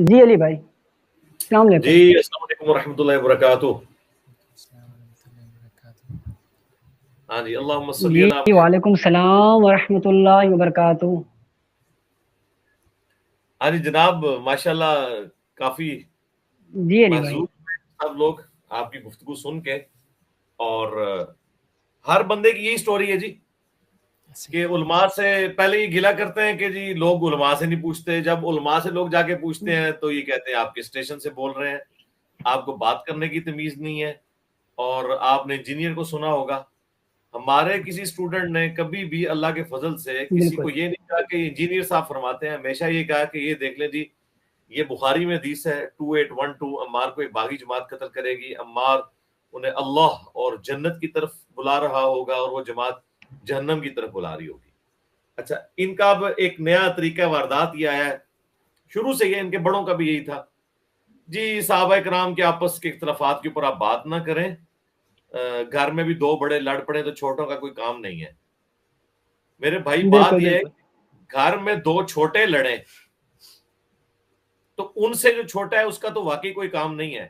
جی علی بھائی السلام جی علیکم. السلام علیکم ورحمۃ اللہ وبرکاتہ. ہاں جی اللہم صلی جی علی محمد. وعلیکم السلام ورحمۃ اللہ وبرکاتہ. ہاں جی جناب ماشاء اللہ کافی جی علی بھائی. محظوظ ہیں سب لوگ آپ کی گفتگو سن کے. اور ہر بندے کی یہی سٹوری ہے جی کہ علماء سے پہلے یہ گلا کرتے ہیں کہ جی لوگ علماء سے نہیں پوچھتے. جب علماء سے لوگ جا کے پوچھتے ہیں تو یہ کہتے ہیں آپ کے اسٹیشن سے بول رہے ہیں, آپ کو بات کرنے کی تمیز نہیں ہے. اور آپ نے انجینئر کو سنا ہوگا, ہمارے کسی اسٹوڈنٹ نے کبھی بھی اللہ کے فضل سے کسی بالکل کو یہ نہیں کہا کہ انجینئر صاحب فرماتے ہیں, ہمیشہ یہ کہا کہ یہ دیکھ لیں جی یہ بخاری میں حدیث ہے 2812 عمار کو ایک باغی جماعت قتل کرے گی, عمار انہیں اللہ اور جنت کی طرف بلا رہا ہوگا اور وہ جماعت جہنم کی طرف بلا رہی ہوگی. اچھا ان کا اب ایک نیا طریقہ واردات یہ آیا ہے, شروع سے یہ ان کے بڑوں کا بھی یہی تھا جی صحابہ کرام کے آپس کے اختلافات کے اوپر آپ بات نہ کریں, گھر میں بھی دو بڑے لڑ پڑے تو چھوٹوں کا کوئی کام نہیں ہے. میرے بھائی بات بالکل یہ ہے بالکل گھر میں دو چھوٹے لڑیں تو ان سے جو چھوٹا ہے اس کا تو واقعی کوئی کام نہیں ہے,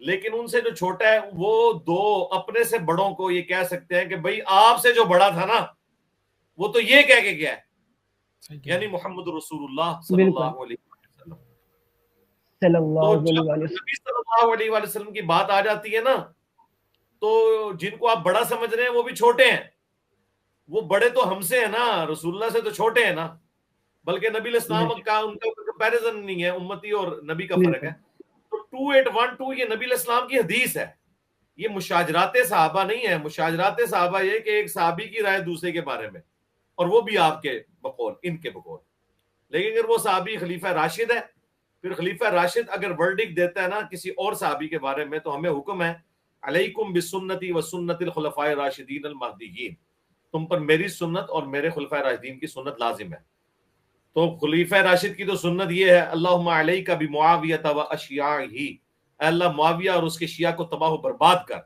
لیکن ان سے جو چھوٹا ہے وہ دو اپنے سے بڑوں کو یہ کہہ سکتے ہیں کہ بھئی آپ سے جو بڑا تھا نا وہ تو یہ کہہ کے گیا ہے, یعنی محمد رسول اللہ صلی بالکل اللہ علیہ وسلم. صلی تو اللہ علیہ جب وسلم. نبی صلی اللہ علیہ وسلم کی بات آ جاتی ہے نا تو جن کو آپ بڑا سمجھ رہے ہیں وہ بھی چھوٹے ہیں. وہ بڑے تو ہم سے ہیں نا, رسول اللہ سے تو چھوٹے ہیں نا, بلکہ نبی علیہ بے السلام شک. کا ان کا کمپیریزن نہیں ہے, امتی اور نبی کا فرق بالکل ہے. تو 2812 یہ نبی علیہ السلام کی حدیث ہے, یہ مشاجرات صحابہ نہیں ہے. مشاجرات صحابہ یہ کہ ایک صحابی کی رائے دوسرے کے بارے میں, اور وہ بھی آپ کے بقول ان کے بقول. لیکن اگر وہ صحابی خلیفہ راشد ہے, پھر خلیفہ راشد اگر ورڈکٹ دیتا ہے نا کسی اور صحابی کے بارے میں تو ہمیں حکم ہے علیکم بسنتی و سنت الخلفاء الراشدین المہدیین, تم پر میری سنت اور میرے خلفاء راشدین کی سنت لازم ہے. تو خلیفہ راشد کی تو سنت یہ ہے اللہم علیک بمعاویہ و اشیاعہ, اے اللہ معاویہ اور اس کے شیعہ کو تباہ و برباد کر.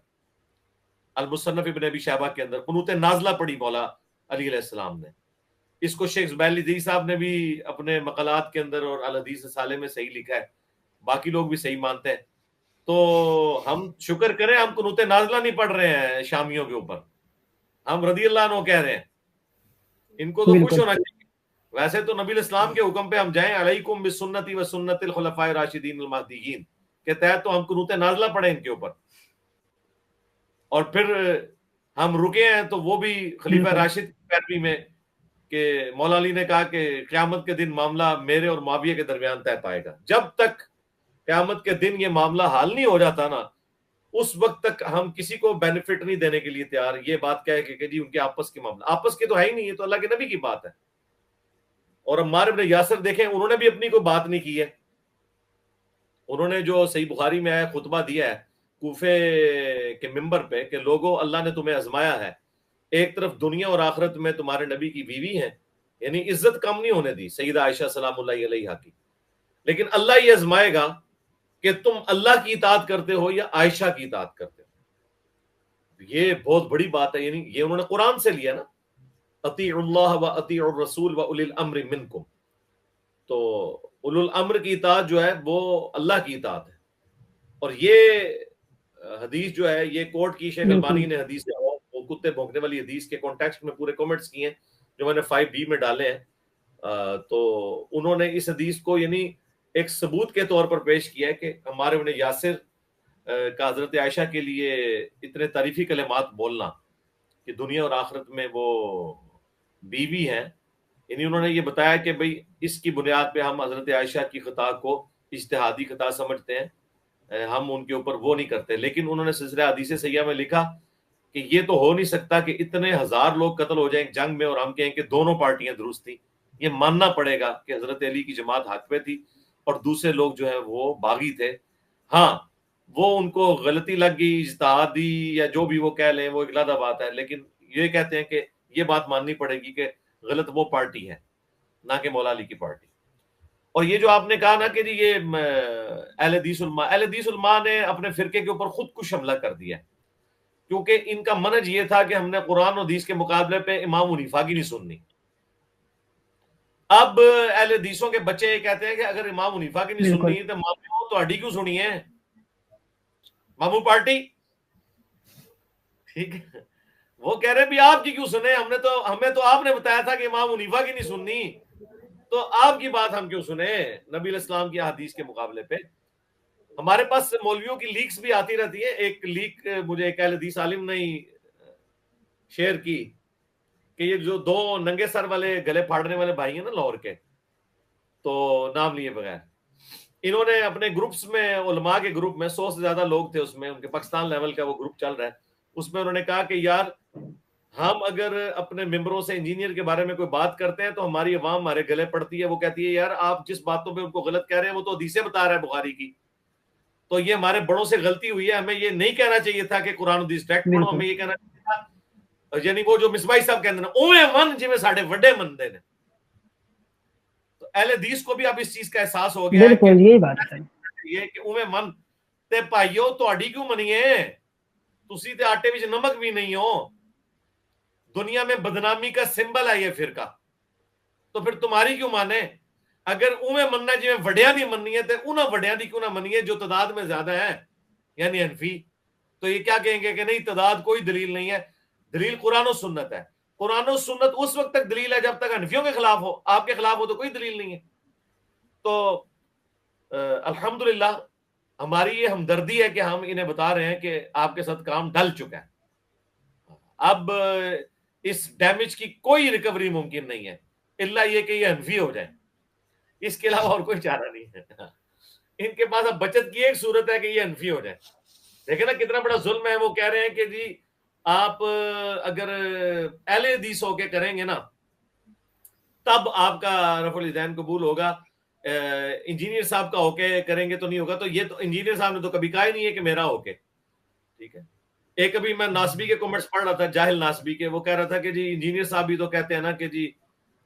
المصنف ابن ابی شیبہ کے اندر قنوت نازلہ پڑھی مولا علی علیہ السلام نے. اس کو شیخ زبیل دی صاحب نے بھی اپنے مقالات کے اندر اور الحدیث صالح میں صحیح لکھا ہے, باقی لوگ بھی صحیح مانتے ہیں. تو ہم شکر کریں ہم قنوت نازلہ نہیں پڑھ رہے ہیں شامیوں کے اوپر, ہم رضی اللہ عنہ کہہ رہے ہیں. ان کو تو خوش بالکل ہونا چاہیے. ویسے تو نبی الاسلام کے حکم پہ ہم جائیں علیکم بسنتی و سنت الخلفاء الراشدین المہدیین کے تحت, تو ہم قنوت نازلہ پڑھیں ان کے اوپر. اور پھر ہم رکے ہیں تو وہ بھی خلیفہ بالکل راشد کی پیروی میں کہ مولا علی نے کہا کہ قیامت کے دن معاملہ میرے اور معاویہ کے درمیان طے پائے گا. جب تک قیامت کے دن یہ معاملہ حل نہیں ہو جاتا نا اس وقت تک ہم کسی کو بینیفٹ نہیں دینے کے لیے تیار. یہ بات کہہ کہ جی ان کے آپس کے معاملہ, آپس کے تو ہے ہی نہیں, یہ تو اللہ کے نبی کی بات ہے. اور عمار ابن یاسر دیکھیں انہوں نے بھی اپنی کوئی بات نہیں کی ہے. انہوں نے جو صحیح بخاری میں آیا خطبہ دیا ہے کوفے کے منبر پہ کہ لوگوں اللہ نے تمہیں آزمایا ہے, ایک طرف دنیا اور آخرت میں تمہارے نبی کی بیوی ہیں, یعنی عزت کم نہیں ہونے دی سیدہ عائشہ سلام اللہ علیہا کی, لیکن اللہ یہ آزمائے گا کہ تم اللہ کی اطاعت کرتے ہو یا عائشہ کی اطاعت کرتے ہو. یہ بہت بڑی بات ہے, یعنی یہ انہوں نے قرآن سے لیا نا, اطیعوا اللہ و اطیعوا الرسول و اولی الامر منکم. تو اولو الامر کی اطاعت جو ہے وہ اللہ کی اطاعت ہے. اور یہ حدیث جو ہے یہ کوٹ کی شیخ بالکل. البانی نے حدیث کتے بھونکنے والی حدیث کے کانٹیکسٹ میں پورے کمنٹس کیے ہیں جو میں نے 5B میں ڈالے ہیں. تو انہوں نے اس حدیث کو یعنی ایک ثبوت کے طور پر پیش کیا ہے کہ ہمارے ابن یاسر کا حضرت عائشہ کے لیے اتنے تعریفی کلمات بولنا کہ دنیا اور آخرت میں وہ بیوی ہیں, یعنی انہوں نے یہ بتایا کہ بھئی اس کی بنیاد پہ ہم حضرت عائشہ کی خطا کو اجتہادی خطا سمجھتے ہیں, ہم ان کے اوپر وہ نہیں کرتے. لیکن انہوں نے سلسلہ حدیث سیاح میں لکھا کہ یہ تو ہو نہیں سکتا کہ اتنے ہزار لوگ قتل ہو جائیں جنگ میں اور ہم کہیں کہ دونوں پارٹیاں درست تھیں. یہ ماننا پڑے گا کہ حضرت علی کی جماعت حق پہ تھی اور دوسرے لوگ جو ہیں وہ باغی تھے. ہاں وہ ان کو غلطی لگ گئی اجتہادی یا جو بھی وہ کہہ لیں وہ ایک علیحدہ بات ہے, لیکن یہ کہتے ہیں کہ یہ بات ماننی پڑے گی کہ غلط وہ پارٹی ہے نہ کہ مولا علی کی پارٹی. اور یہ جو آپ نے کہا نا کہ جی یہ اہل حدیث علماء نے اپنے فرقے کے اوپر خود کش حملہ کر دیا, کیونکہ ان کا منہج یہ تھا کہ ہم نے قرآن و حدیث کے مقابلے پہ امام حنیفہ کی نہیں سننی. اب اہل حدیثوں کے بچے یہ کہتے ہیں کہ اگر امام حنیفہ کی نہیں بالکل سننی تو ماموں تو اڈی کیوں سنی ہے، ماموں پارٹی، ٹھیک ہے، وہ کہہ رہے ہیں بھی آپ کی کیوں سنے، ہمیں تو آپ نے بتایا تھا کہ امام حنیفہ کی نہیں سننی، تو آپ کی بات ہم کیوں سنیں نبی علیہ السلام کی حدیث کے مقابلے پہ۔ ہمارے پاس مولویوں کی لیکس بھی آتی رہتی ہے، ایک لیک مجھے ایک اہل حدیث عالم نے شیئر کی کہ یہ جو دو ننگے سر والے گلے پھاڑنے والے بھائی ہیں نا لاہور کے، تو نام لیے بغیر، انہوں نے اپنے گروپس میں، علماء کے گروپ میں 100 سے زیادہ لوگ تھے اس میں، ان کے پاکستان لیول کا وہ گروپ چل رہا ہے، اس میں انہوں نے کہا کہ یار ہم اگر اپنے ممبروں سے انجینئر کے بارے میں کوئی بات کرتے ہیں تو ہماری عوام ہمارے گلے پڑتی ہے، وہ کہتی ہے یار آپ جس باتوں پہ ان کو غلط کہہ رہے ہیں وہ تو حدیثیں بتا رہا ہے بخاری کی، تو یہ ہمارے بڑوں سے غلطی ہوئی ہے، ہمیں یہ نہیں کہنا چاہیے تھا کہ قرآن حدیث ڈائریکٹ پڑھو، بالکل ہمیں یہ کہنا چاہیے تھا، یعنی وہ جو مصباحی صاحب کہتے ہیں اوے من جی میں ساڈے وڈے مندے نے، تو اہل حدیث کو بھی اب اس چیز کا احساس ہو گیا ہے کہ بالکل یہی بات ہے سر، یہ کہ اوے من تے بھائیو تہاڈی کیوں منیے، تسی تے آٹے وچ نمک بھی نہیں ہو، دنیا میں بدنامی کا سمبل ہے یہ فرقہ، تو پھر تمہاری کیوں مانے، اگر اوے مننا جی میں وڈیاں دی مننی ہے تے انہاں وڈیاں دی کیوں نہ منیے جو تعداد میں زیادہ ہے، یعنی حنفی، تو یہ کیا کہیں گے کہ نہیں تعداد کوئی دلیل نہیں ہے، دلیل قرآن و سنت ہے، قرآن و سنت اس وقت تک دلیل ہے جب تک حنفیوں کے خلاف ہو، آپ کے خلاف ہو تو کوئی دلیل نہیں ہے۔ تو الحمدللہ ہماری یہ ہمدردی ہے کہ ہم انہیں بتا رہے ہیں کہ آپ کے ساتھ کام ڈل چکا ہے، اب اس ڈیمیج کی کوئی ریکوری ممکن نہیں ہے الا یہ کہ یہ حنفی ہو جائے، اس کے علاوہ اور کوئی چارہ نہیں ہے، ان کے پاس اب بچت کی ایک صورت ہے کہ یہ حنفی ہو جائے۔ دیکھیں نا کتنا بڑا ظلم ہے، وہ کہہ رہے ہیں کہ جی آپ اگر اہل حدیث ہو کے کریں گے نا تب آپ کا رفع الیدین قبول ہوگا، انجینئر صاحب کا ہو کے کریں گے تو نہیں ہوگا، تو یہ تو انجینئر صاحب نے تو کبھی کہا ہی نہیں ہے کہ میرا ہو کے، ٹھیک ہے۔ ایک ابھی میں ناسبی کے کمنٹس پڑھ رہا تھا، جاہل ناسبی کے، وہ کہہ رہا تھا کہ جی انجینئر صاحب بھی تو کہتے ہیں نا کہ جی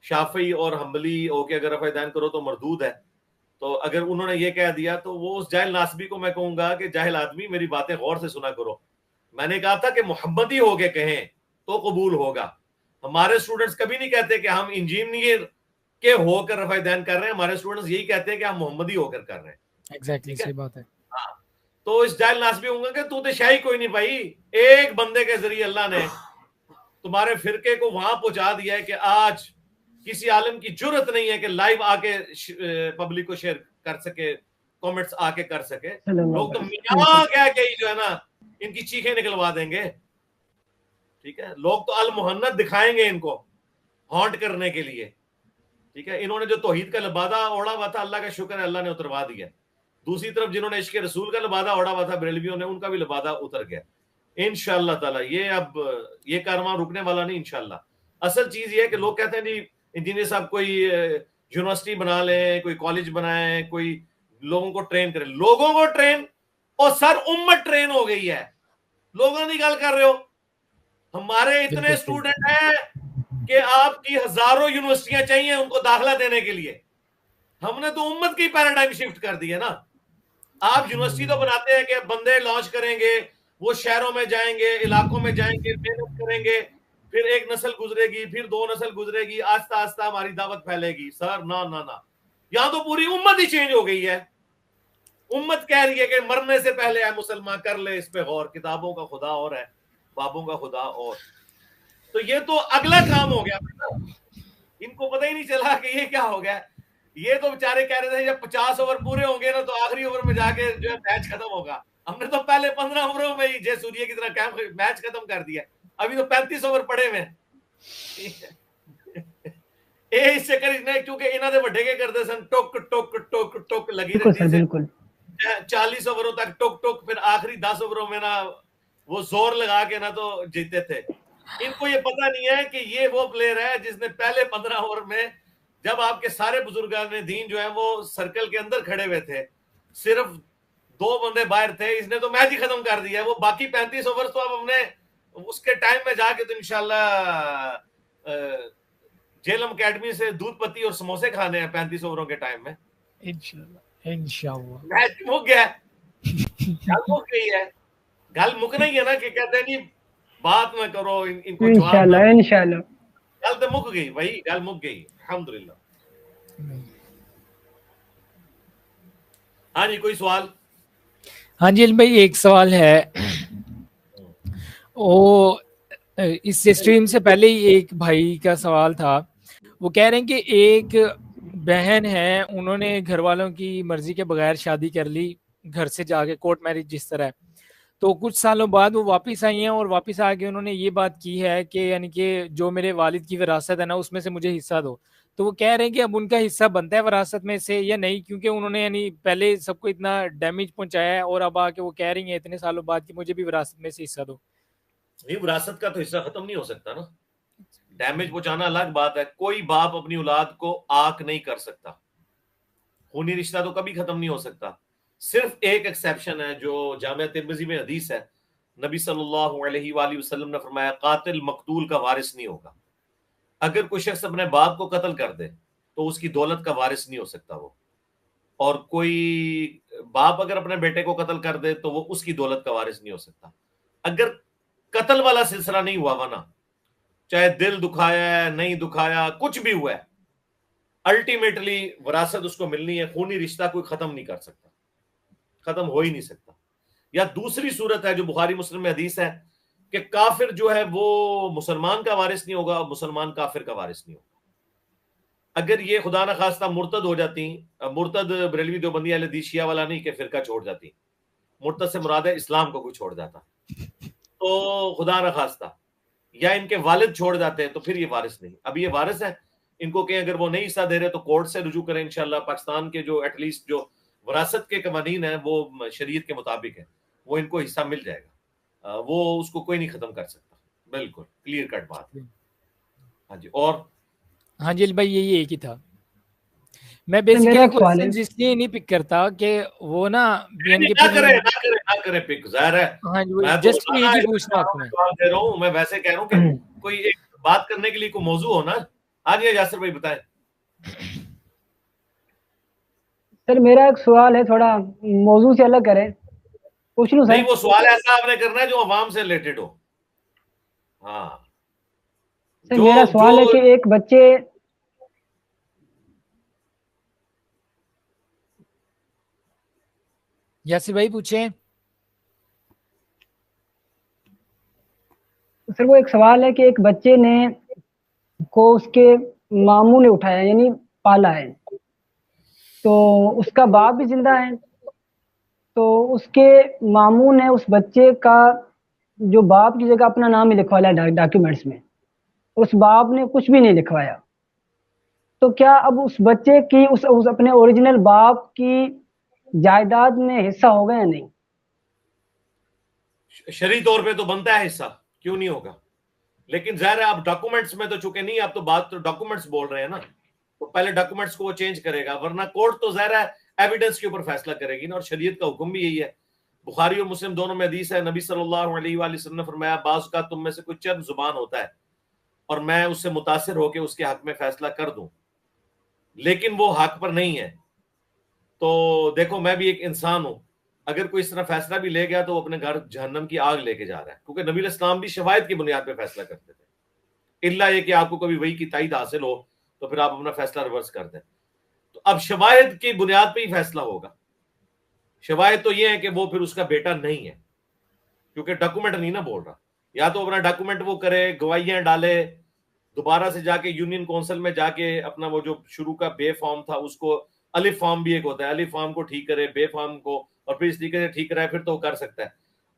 شافعی اور حنبلی ہو کے اگر رفع الیدین کرو تو مردود ہے، تو اگر انہوں نے یہ کہہ دیا تو وہ اس جاہل ناسبی کو میں کہوں گا کہ جاہل آدمی میری باتیں غور سے سنا کرو، میں نے کہا تھا کہ محمدی ہو کے کہیں تو قبول ہوگا، ہمارے اسٹوڈنٹس کبھی نہیں کہتے کہ ہم انجینئر کے ہو کر رفع دین کر رہے ہیں، ہمارے اسٹوڈنٹس یہی کہتے ہیں کہ ہم محمدی ہو کر رہے ہیں، ایگزیکٹلی ٹھیک ہے، صحیح بات ہے۔ ہاں، تو اس جاہل ناسبی ہوں گا کہ تو تے شاہی کوئی نہیں بھائی، ایک بندے کے ذریعے اللہ نے تمہارے فرقے کو وہاں پہنچا دیا ہے کہ آج کسی عالم کی جرت نہیں ہے کہ لائیو آ کے پبلک کو شیئر کر سکے، کامنٹس آ کے کر سکے، صلی اللہ لوگ تو علیہ میاں وسلم، کہہ کے ہی جو ہے نا ان کی چیخیں نکلوا دیں گے، ٹھیک ہے، لوگ تو المحنت دکھائیں گے ان کو ہانٹ کرنے کے لیے، ٹھیک ہے، انہوں نے جو توحید کا لبادہ اوڑا ہوا تھا اللہ کا شکر ہے اللہ نے اتروا دیا، دوسری طرف جنہوں نے عشق رسول کا لبادہ اوڑا ہوا تھا بریلویوں نے، ان کا بھی لبادہ اتر گیا انشاءاللہ تعالی، یہ اب یہ کارواں رکنے والا نہیں انشاءاللہ۔ اصل چیز یہ ہے کہ لوگ کہتے ہیں جی انجینئر صاحب کوئی یونیورسٹی بنا لیں، کوئی کالج بنائیں، کوئی لوگوں کو ٹرین کریں، لوگوں کو ٹرین اور سر امت ٹرین ہو گئی ہے، لوگوں کی گل کر رہے ہو، ہمارے اتنے بالکل صحیح۔ اسٹوڈنٹ ہیں کہ آپ کی ہزاروں یونیورسٹیاں چاہیے ان کو داخلہ دینے کے لیے، ہم نے تو امت کی پیراڈائم شفٹ کر دی ہے نا، آپ یونیورسٹی تو بناتے ہیں کہ بندے لانچ کریں گے، وہ شہروں میں جائیں گے، علاقوں میں جائیں گے، محنت کریں گے، پھر ایک نسل گزرے گی، پھر دو نسل گزرے گی، آہستہ آہستہ ہماری دعوت پھیلے گی، سر نہ نہ نہ، یہاں تو پوری امت ہی چینج ہو گئی ہے، امت کہہ رہی ہے کہ مرنے سے پہلے ہے مسلمان کر لے اس پہ غور، کتابوں کا خدا اور ہے بابوں کا خدا اور، تو یہ تو اگلا کام ہو گیا، ان کو پتہ ہی نہیں چلا کہ یہ کیا ہو گیا، یہ تو بیچارے کہہ رہے تھے جب 50 اوور پورے ہوں گے نا تو آخری اوور میں جا کے جو ہے میچ ختم ہوگا، ہم نے تو پہلے 15 اووروں میں ہی جے سوریہ کی طرح میچ ختم کر دیا، ابھی تو 35 اوور پڑے ہوئے اس چکر کیونکہ انہوں نے وڈے کے کرتے سن ٹک ٹک ٹک ٹک لگی بالکل رہتی سر، سے بالکل 40 اووروں تک ٹک ٹک، پھر آخری 10 اووروں میں نا وہ زور لگا کے نا تو جیتے تھے، ان کو یہ پتہ نہیں ہے کہ یہ وہ پلیئر ہے جس نے پہلے 15 اوور میں جب آپ کے سارے بزرگان دین جو ہیں وہ سرکل کے اندر کھڑے ہوئے تھے، صرف 2 بندے باہر تھے، اس نے تو میچ ہی ختم کر دیا، وہ باقی 35 اوور تو اب ہم نے اس کے ٹائم میں جا کے تو انشاءاللہ جیلم اکیڈمی سے دودھ پتی اور سموسے کھانے ہیں 35 اووروں کے ٹائم میں، انشاءاللہ میچ مک گیا، گل مک گئی ہے، گل مکنا ہی ہے نا کہ کہتے ہیں نہیں بات نہ کرو ان کو جواب نہ انشاءاللہ دو، انشاءاللہ، گل تو مک گئی بھائی، گل مک گئی الحمدللہ۔ ہاں جی کوئی سوال؟ ہاں جی علم بھائی ایک سوال ہے، وہ اس اسٹریم سے پہلے ہی ایک بھائی کا سوال تھا، وہ کہہ رہے ہیں کہ ایک بہن ہے، انہوں نے گھر والوں کی مرضی کے بغیر شادی کر لی، گھر سے جا کے کورٹ میرج جس طرح، تو کچھ سالوں بعد وہ واپس آئی ہیں اور واپس آ کے انہوں نے یہ بات کی ہے کہ یعنی کہ جو میرے والد کی وراثت ہے نا اس میں سے مجھے حصہ دو، تو وہ کہہ رہے ہیں کہ اب ان کا حصہ بنتا ہے وراثت میں سے یا نہیں، کیونکہ انہوں نے یعنی پہلے سب کو اتنا ڈیمیج پہنچایا ہے اور اب آ کے وہ کہہ رہی ہیں اتنے سالوں بعد کہ مجھے بھی وراثت میں سے حصہ دو۔ یہ وراثت کا تو حصہ ختم نہیں ہو سکتا نا، ڈیمیج پہنچانا الگ بات ہے، کوئی باپ اپنی اولاد کو آنکھ نہیں کر سکتا، خونی رشتہ تو کبھی ختم نہیں ہو سکتا، صرف ایک ایکسیپشن ہے جو جامعہ ترمذی میں حدیث ہے، نبی صلی اللہ علیہ وآلہ وسلم نے فرمایا قاتل مقتول کا وارث نہیں ہوگا، اگر کوئی شخص اپنے باپ کو قتل کر دے تو اس کی دولت کا وارث نہیں ہو سکتا وہ، اور کوئی باپ اگر اپنے بیٹے کو قتل کر دے تو وہ اس کی دولت کا وارث نہیں ہو سکتا، اگر قتل والا سلسلہ نہیں ہوا ورنہ چاہے دل دکھایا ہے نہیں دکھایا کچھ بھی ہوا ہے، الٹیمیٹلی وراثت اس کو ملنی ہے، خونی رشتہ کوئی ختم نہیں کر سکتا، ختم ہو ہی نہیں سکتا۔ یا دوسری صورت ہے جو بخاری مسلم میں حدیث ہے کہ کافر جو ہے وہ مسلمان کا وارث نہیں ہوگا اور مسلمان کافر کا وارث نہیں ہوگا، اگر یہ خدا نہ خواستہ مرتد ہو جاتی، مرتد بریلوی دیوبندی اہل حدیث شیعہ والا نہیں کہ فرقہ چھوڑ جاتی، مرتد سے مراد ہے اسلام کو کوئی چھوڑ جاتا تو خدا نہ خواستہ، یا ان کے والد چھوڑ جاتے ہیں تو پھر یہ وارث نہیں، اب یہ وارث ہے، ان کو کہ اگر وہ نہیں حصہ دے رہے تو کورٹ سے رجوع کریں انشاءاللہ، پاکستان کے جو ایٹ لیسٹ جو وراثت کے قوانین ہیں وہ شریعت کے مطابق ہے، وہ ان کو حصہ مل جائے گا، وہ اس کو کوئی نہیں ختم کر سکتا، بالکل کلیئر کٹ بات ہے۔ ہاں جی اور ہاں جی بھائی یہی ایک ہی تھا، میں سر میرا بیسیکلی ایک سوال ہے، کوشچن اس لیے نہیں پک کرتا کہ وہ نا یعنی کہ نہ پھر کریں نہ کریں نہ کریں پک، ظاہر ہے ہاں جی میں تو جسٹ روزانہ ایک ہی اس پوچھنا آپ کو میں۔ جواب دے رہا ہوں، میں ویسے کہہ رہا ہوں کہ کوئی ایک بات کرنے کے لیے کوئی موضوع ہو نا۔ ہاں جی یاسر بھائی بتائیں۔ سر میرا ایک سوال ہے، تھوڑا موضوع سے الگ کریں، پوچھ لوں سر؟ نہیں وہ سوال ایسا آپ نے کرنا ہے جو عوام سے ریلیٹڈ ہو۔ ہاں سر جو میرا سوال ہے کہ ایک بچے، یاسر بھائی پوچھیں۔ سر وہ ایک سوال ہے کہ ایک بچے نے کو اس کے ماموں نے اٹھایا یعنی پالا ہے، تو اس کا باپ بھی زندہ ہے، تو اس کے ماموں نے اس بچے کا جو باپ کی جگہ اپنا نام ہی لکھوا لیا ڈاکیومنٹس میں، اس باپ نے کچھ بھی نہیں لکھوایا، تو کیا اب اس بچے کی اس اپنے اوریجنل باپ کی جائیداد میں حصہ ہوگا یا نہیں؟ شرعی طور پہ تو بنتا ہے حصہ، کیوں نہیں ہوگا، لیکن ظاہر ہے آپ ڈاکومنٹس میں تو چکے نہیں، آپ تو بات تو ڈاکومنٹس بول رہے ہیں نا، تو پہلے ڈاکومنٹس کو وہ چینج کرے گا، ورنہ کورٹ تو ظاہر ہے ایویڈنس کے اوپر فیصلہ کرے گی نا، اور شریعت کا حکم بھی یہی ہے، بخاری اور مسلم دونوں میں حدیث ہے، نبی صلی اللہ علیہ وآلہ وسلم نے فرمایا بعض کا تم میں سے کوئی چند زبان ہوتا ہے اور میں اس سے متاثر ہو کے اس کے حق میں فیصلہ کر دوں لیکن وہ حق پر نہیں ہے، تو دیکھو میں بھی ایک انسان ہوں، اگر کوئی اس طرح فیصلہ بھی لے گیا تو وہ اپنے گھر جہنم کی آگ لے کے جا رہا ہے، کیونکہ نبی علیہ السلام بھی شواہد کی بنیاد پہ فیصلہ کرتے تھے، الا یہ کہ آپ کو کبھی وحی کی تائید حاصل ہو تو پھر آپ اپنا فیصلہ ریورس کر دیں، تو اب شواہد کی بنیاد پہ ہی فیصلہ ہوگا، شواہد تو یہ ہے کہ وہ پھر اس کا بیٹا نہیں ہے، کیونکہ ڈاکومنٹ نہیں نا بول رہا، یا تو اپنا ڈاکومنٹ وہ کرے، گواہیاں ڈالے، دوبارہ سے جا کے یونین کونسل میں جا کے اپنا وہ جو شروع کا بے فارم تھا اس کو، الف فارم بھی ایک ہوتا ہے، الف فارم کو ٹھیک کرے، بے فارم کو، اور پھر اس طریقے سے ٹھیک کرائے، پھر تو وہ کر سکتا ہے،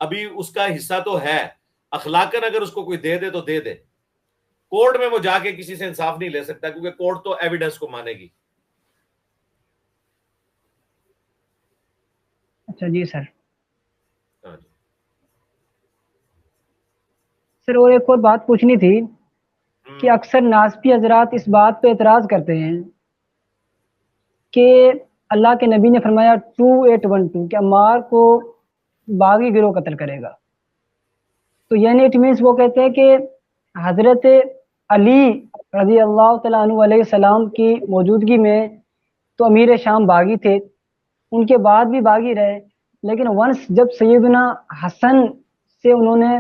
ابھی اس کا حصہ تو ہے، اخلاقاً اگر اس کو کوئی دے دے تو دے دے، کورٹ میں وہ جا کے کسی سے انصاف نہیں لے سکتا کیونکہ کورٹ تو ایویڈنس کو مانے گی۔ اچھا جی سر۔ ہاں جی سر اور ایک اور بات پوچھنی تھی کہ اکثر ناسپی حضرات اس بات پہ اعتراض کرتے ہیں کہ اللہ کے نبی نے فرمایا 2812 کہ عمار کو باغی گروہ قتل کرے گا، تو یعنی اٹ مینس وہ کہتے ہیں کہ حضرت علی رضی اللہ تعالیٰ عنہ علیہ السلام کی موجودگی میں تو امیر شام باغی تھے، ان کے بعد بھی باغی رہے، لیکن ونس جب سیدنا حسن سے انہوں نے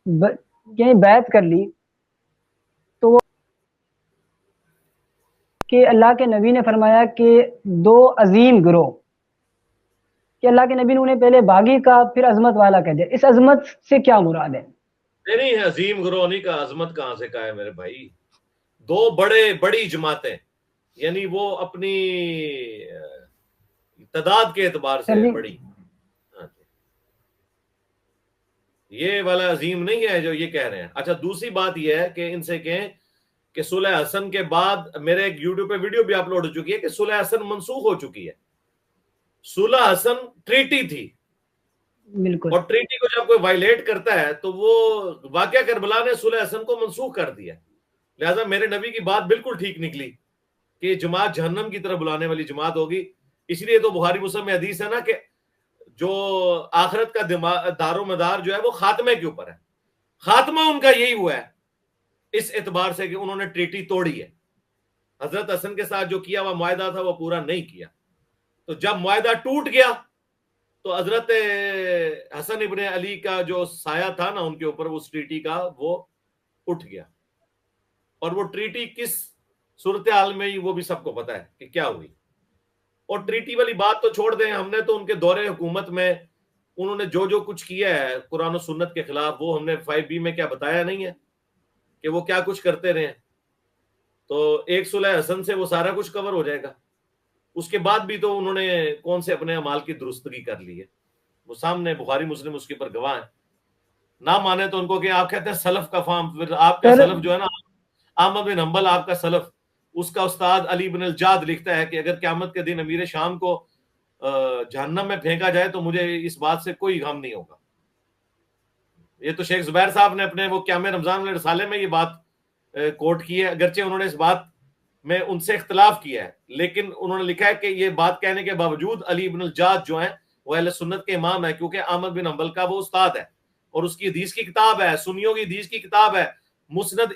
یعنی بیعت کر لی تو وہ کہ اللہ کے نبی نے فرمایا کہ دو عظیم گروہ، کہ اللہ کے نبی نے انہیں پہلے باغی کا پھر عظمت والا کہہ دیا، اس عظمت سے کیا مراد ہے؟ نہیں عظیم گروہ نہیں کہا، عظمت کہاں سے کہا ہے میرے بھائی؟ دو بڑی جماعتیں، یعنی وہ اپنی تعداد کے اعتبار سے بڑی. یہ والا عظیم نہیں ہے جو یہ کہہ رہے ہیں. اچھا دوسری بات یہ ہے کہ ان سے کہیں کہ صلح حسن کے بعد میرے ایک یوٹیوب پہ ویڈیو بھی اپلوڈ ہو چکی ہے کہ صلح حسن منسوخ ہو چکی ہے. صلح حسن ٹریٹی تھی، بالکل، اور ٹریٹی کو جب کوئی وائلیٹ کرتا ہے تو وہ واقعہ کربلا نے صلح حسن کو منسوخ کر دیا. لہٰذا میرے نبی کی بات بالکل ٹھیک نکلی کہ جماعت جہنم کی طرف بلانے والی جماعت ہوگی. اس لیے تو بخاری مسلم میں حدیث ہے نا کہ جو آخرت کا دار و مدار جو ہے وہ خاتمے کے اوپر ہے. خاتمہ ان کا یہی ہوا ہے اس اعتبار سے کہ انہوں نے ٹریٹی توڑی ہے. حضرت حسن کے ساتھ جو کیا ہوا معاہدہ تھا وہ پورا نہیں کیا. تو جب معاہدہ ٹوٹ گیا تو حضرت حسن ابن علی کا جو سایہ تھا نا ان کے اوپر اس ٹریٹی کا، وہ اٹھ گیا. اور وہ ٹریٹی کس صورتحال میں وہ بھی سب کو پتا ہے کہ کیا ہوئی. اور ٹریٹی والی بات تو چھوڑ دیں، ہم نے تو ان کے دور حکومت میں انہوں نے جو کچھ کیا ہے قرآن و سنت کے خلاف، وہ ہم نے 5B میں کیا بتایا نہیں ہے کہ وہ کیا کچھ کرتے رہے. تو ایک صلح حسن سے وہ سارا کچھ کور ہو جائے گا. اس کے بعد بھی تو انہوں نے کون سے اپنے اعمال کی درستگی کر لی ہے، وہ سامنے بخاری مسلم اس کے پر گواہ ہیں. نہ مانے تو ان کو کہ آپ کہتے ہیں سلف کا فام، پھر آپ کا سلف جو ہے نا احمد بن حنبل آپ کا سلف، اس کا استاد علی بن الجاد لکھتا ہے کہ اگر قیامت کے دن امیر شام کو جہنم میں پھینکا جائے تو مجھے اس بات سے کوئی غم نہیں ہوگا. یہ تو شیخ زبیر صاحب نے اپنے وہ قیام رمضان والے رسالے میں یہ بات کوٹ کی ہے. اگرچہ انہوں نے اس بات میں ان سے اختلاف کیا ہے، لیکن انہوں نے لکھا ہے کہ یہ بات کہنے کے باوجود علی بن الجاد جو ہیں وہ اہل سنت کے امام ہے، کیونکہ احمد بن حنبل کا وہ استاد ہے اور اس کی حدیث کی کتاب ہے، سنیوں کی حدیث کی کتاب ہے مسند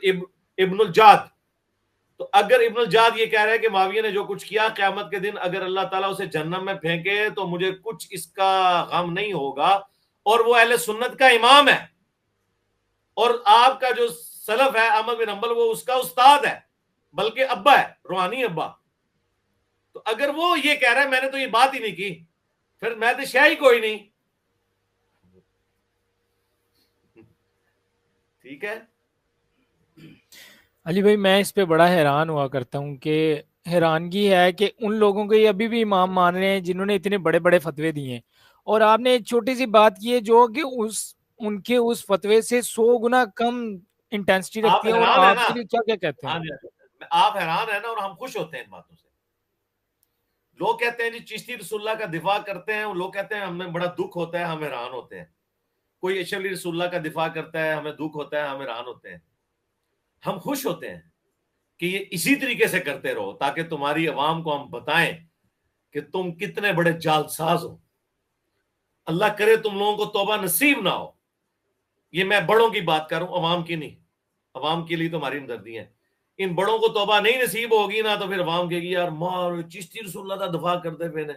ابن الجاد. تو اگر ابن الجاد یہ کہہ رہے ہیں کہ معاویہ نے جو کچھ کیا قیامت کے دن اگر اللہ تعالیٰ اسے جہنم میں پھینکے تو مجھے کچھ اس کا غم نہیں ہوگا، اور وہ اہل سنت کا امام ہے، اور آپ کا جو سلف ہے احمد بن حنبل وہ اس کا استاد ہے، بلکہ ابا ہے، روحانی ابا. تو اگر وہ یہ کہہ رہا ہے میں نے تو یہ بات ہی نہیں کی، پھر میں تو شہ ہی کوئی نہیں. ٹھیک ہے علی بھائی، میں اس پہ بڑا حیران ہوا کرتا ہوں کہ حیرانگی ہے کہ ان لوگوں کو یہ ابھی بھی امام مان رہے ہیں جنہوں نے اتنے بڑے بڑے فتوے دیے ہیں، اور آپ نے ایک چھوٹی سی بات کی ہے جو کہ ان کے اس فتوے سے 100 گنا کم انٹینسٹی رکھتی ہے، اور آپ کے لیے کیا کہتے ہیں؟ آپ حیران ہیں نا، اور ہم خوش ہوتے ہیں ان باتوں سے. لوگ کہتے ہیں جی چشتی رسول اللہ کا دفاع کرتے ہیں، لوگ کہتے ہیں ہمیں بڑا دکھ ہوتا ہے، ہم حیران ہوتے ہیں. کوئی اشرف رسول اللہ کا دفاع کرتا ہے، ہمیں دکھ ہوتا ہے، ہم حیران ہوتے ہیں. ہم خوش ہوتے ہیں کہ یہ اسی طریقے سے کرتے رہو تاکہ تمہاری عوام کو ہم بتائیں کہ تم کتنے بڑے جالساز ہو. اللہ کرے تم لوگوں کو توبہ نصیب نہ ہو. یہ میں بڑوں کی بات کر رہا ہوں، عوام کی نہیں. عوام کے لیے تو ہماری ہمدردی ہے. ان بڑوں کو توبہ نہیں نصیب ہوگی نا تو پھر عوام کہے گی یار مار چشتی رسول اللہ کا دفاع کرتے پہ نے،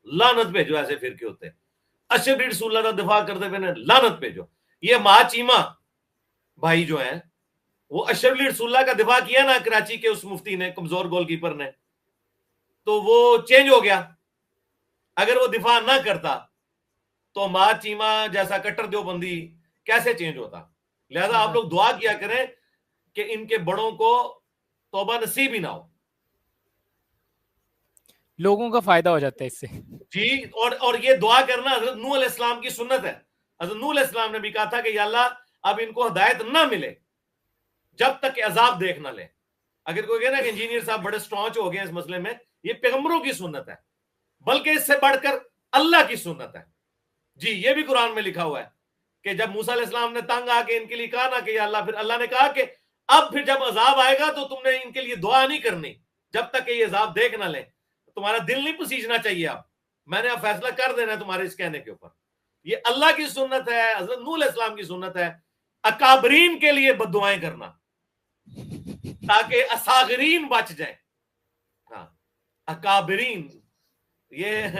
لعنت بھیجو. ایسے فرقے ہوتے ہیں. اشرف رسول اللہ کا دفاع کرتے پہ نے، لعنت بھیجو. یہ ماں چیمہ بھائی جو ہیں وہ اشرف رسول اللہ کا دفاع کیا نا کراچی کے اس مفتی نے، کمزور گول کیپر نے، تو وہ چینج ہو گیا. اگر وہ دفاع نہ کرتا تو ماں چیمہ جیسا کٹر دیوبندی کیسے چینج ہوتا. لہذا آپ لوگ دعا کیا کریں کہ ان کے بڑوں کو توبہ نصیب ہی نہ ہو. لوگوں کا فائدہ ہو جاتا ہے اس سے. جی اور یہ دعا کرنا حضرت نوح علیہ السلام کی سنت ہے. حضرت نوح علیہ السلام نے بھی کہا تھا کہ یا اللہ اب ان کو ہدایت نہ ملے جب تک کہ عذاب دیکھ نہ لے. اگر کوئی کہنا کہ انجینئر صاحب بڑے سٹرانچ ہو گئے اس مسئلے میں، یہ پیغمبروں کی سنت ہے، بلکہ اس سے بڑھ کر اللہ کی سنت ہے. جی یہ بھی قرآن میں لکھا ہوا ہے کہ جب موسیٰ علیہ السلام نے تنگ آ کے ان کے لیے کہا نا کہ یا اللہ، پھر اللہ نے کہا کہ اب پھر جب عذاب آئے گا تو تم نے ان کے لیے دعا نہیں کرنی جب تک کہ یہ عذاب دیکھ نہ لیں. تمہارا دل نہیں پسیجنا چاہیے. اب میں نے اب فیصلہ کر دینا ہے تمہارے اس کہنے کے اوپر. یہ اللہ کی سنت ہے، حضرت نوح علیہ السلام کی سنت ہے. اکابرین کے لیے بد دعائیں کرنا تاکہ اصاغرین بچ جائیں. ہاں اکابرین، یہ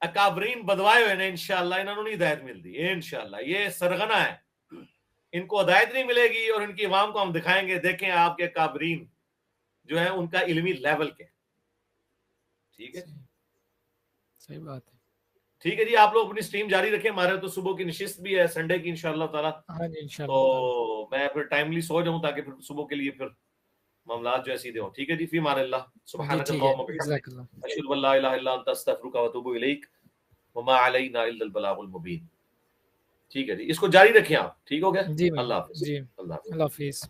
اکابرین بدوائے ہوئے نا، انشاءاللہ انہوں نے ہدایت مل دی. انشاءاللہ یہ سرغنہ ہے، ان کو ہدایت نہیں ملے گی اور ان کی عوام کو ہم دکھائیں گے دیکھیں آپ کے اکابرین جو ہے ان کا علمی لیول کے. ٹھیک ہے, صحیح بات ہے. ٹھیک ہے جی, آپ لوگ اپنی سٹریم جاری رکھیں. ہمارے تو صبح کی نشست بھی ہے سنڈے کی انشاءاللہ تعالی. ہاں جی انشاءاللہ. تو میں پھر ٹائملی سو جاؤں تاکہ پھر صبح کے لیے پھر معاملات جو ہے سیدھے ہوں. ٹھیک ہے جی, فی امان اللہ, سبحانک اللہم وبحمدک, اشہد ان لا الہ الا انت استغفرک واتوب الیک, وما علینا الا البلاغ المبین. ٹھیک ہے جی, اس کو جاری رکھیں آپ. ٹھیک ہو گیا, جی اللہ حافظ. جی, اللہ حافظ. اللہ حافظ.